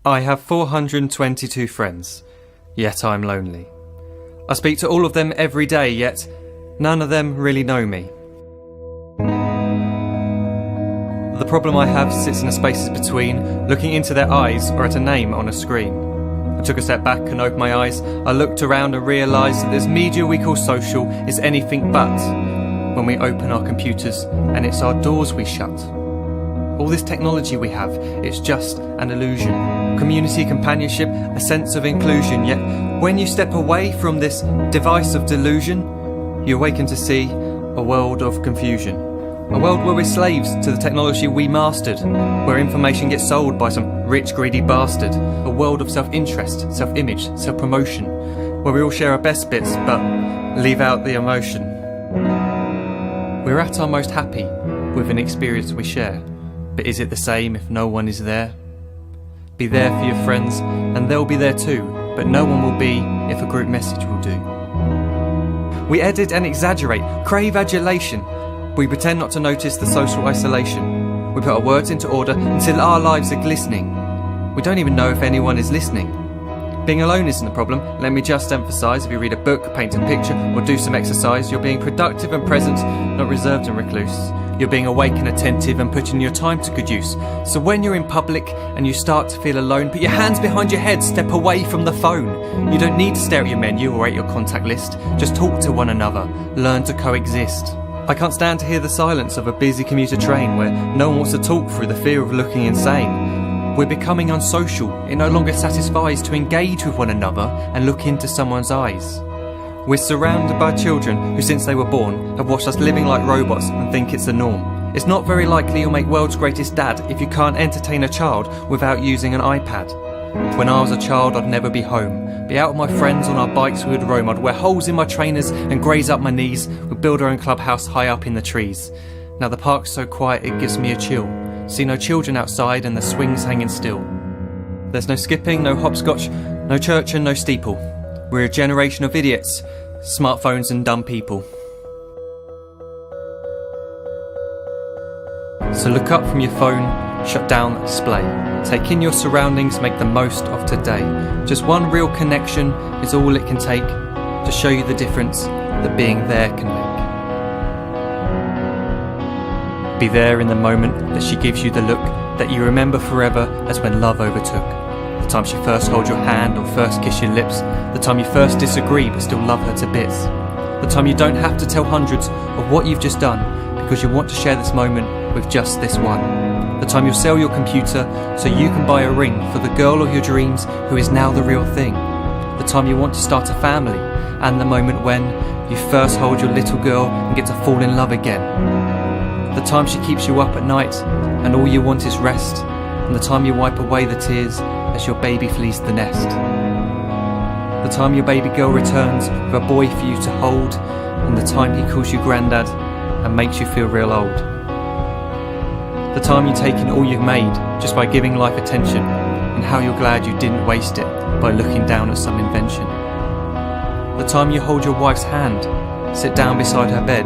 I have 422 friends, yet I'm lonely. I speak to all of them every day, yet none of them really know me. The problem I have sits in the spaces between looking into their eyes or at a name on a screen. I took a step back and opened my eyes. I looked around and realised that this media we call social is anything but when we open our computers and it's our doors we shut. All this technology we have, it's just an illusion. Community, companionship, a sense of inclusion. Yet when you step away from this device of delusion, you awaken to see a world of confusion. A world where we're slaves to the technology we mastered, where information gets sold by some rich, greedy bastard. A world of self-interest, self-image, self-promotion, where we all share our best bits but leave out the emotion. We're at our most happy with an experience we share. But is it the same if no one is there? Be there for your friends and they'll be there too, but no one will be if a group message will do. We edit and exaggerate, crave adulation. We pretend not to notice the social isolation. We put our words into order until our lives are glistening. We don't even know if anyone is listening. Being alone isn't the problem. Let me just emphasise, if you read a book, paint a picture or do some exercise, you're being productive and present, not reserved and recluse. You're being awake and attentive and putting your time to good use. So when you're in public and you start to feel alone, put your hands behind your head, step away from the phone. You don't need to stare at your menu or at your contact list. Just talk to one another, learn to coexist. I can't stand to hear the silence of a busy commuter train where no one wants to talk through the fear of looking insane. We're becoming unsocial. It no longer satisfies to engage with one another and look into someone's eyes. We're surrounded by children who, since they were born, have watched us living like robots and think it's the norm. It's not very likely you'll make world's greatest dad if you can't entertain a child without using an iPad. When I was a child, I'd never be home. Be out with my friends on our bikes, we would roam. I'd wear holes in my trainers and graze up my knees. We'd build our own clubhouse high up in the trees. Now the park's so quiet it gives me a chill. See no children outside and the swings hanging still. There's no skipping, no hopscotch, no church and no steeple. We're a generation of idiots, smartphones and dumb people. So look up from your phone, shut down the display. Take in your surroundings, make the most of today. Just one real connection is all it can take to show you the difference that being there can make. Be there in the moment that she gives you the look that you remember forever as when love overtook. The time she first holds your hand or first kiss your lips. The time you first disagree but still love her to bits. The time you don't have to tell hundreds of what you've just done because you want to share this moment with just this one. The time you'll sell your computer so you can buy a ring for the girl of your dreams who is now the real thing. The time you want to start a family, and the moment when you first hold your little girl and get to fall in love again. The time she keeps you up at night and all you want is rest, and the time you wipe away the tears as your baby flees the nest. The time your baby girl returns with a boy for you to hold, and the time he calls you granddad and makes you feel real old. The time you take in all you've made just by giving life attention, and how you're glad you didn't waste it by looking down at some invention. The time you hold your wife's hand, sit down beside her bed,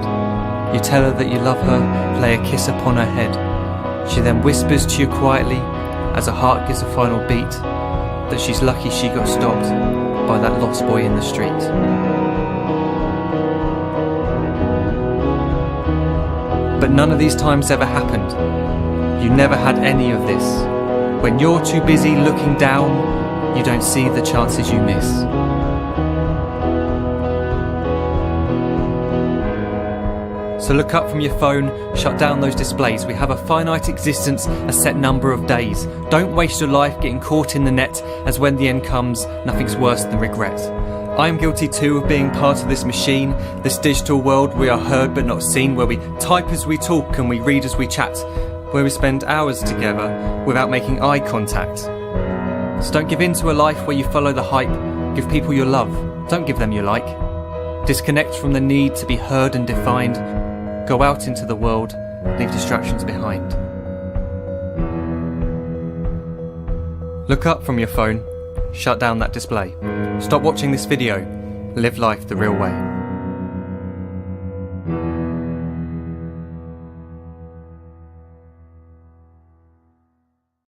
you tell her that you love her, lay a kiss upon her head. She then whispers to you quietly, as her heart gives a final beat, that she's lucky she got stopped by that lost boy in the street. But none of these times ever happened. You never had any of this. When you're too busy looking down, you don't see the chances you miss. So look up from your phone, shut down those displays. We have a finite existence, a set number of days. Don't waste your life getting caught in the net, as when the end comes, nothing's worse than regret. I am guilty too of being part of this machine, this digital world we are heard but not seen, where we type as we talk and we read as we chat, where we spend hours together without making eye contact. So don't give in to a life where you follow the hype. Give people your love, don't give them your like. Disconnect from the need to be heard and defined. Go out into the world, leave distractions behind. Look up from your phone, shut down that display. Stop watching this video, live life the real way.